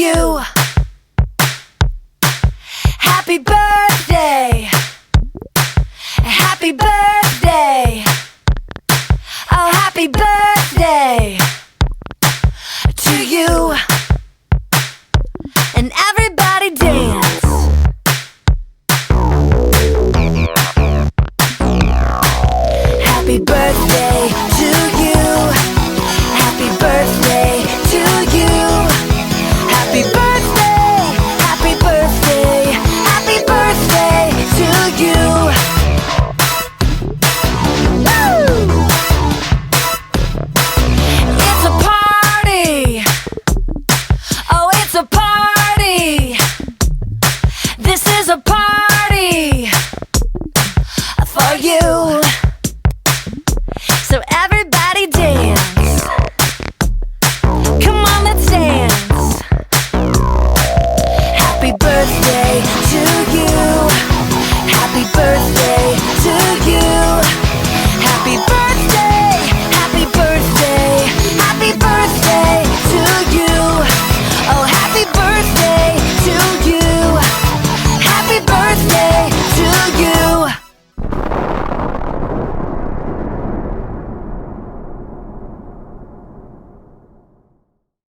you. Happy birthday. Happy birthday. Oh, happy birthday to you. And everybody dance. Happy birthday to you. Happy birthday to you. Happy birthday. Happy birthday. Happy birthday to you. Woo! It's a party. Oh, it's a party. This is a party for you. So everybody dance. Come on, let's dance. Happy birthday to you. Happy birthday.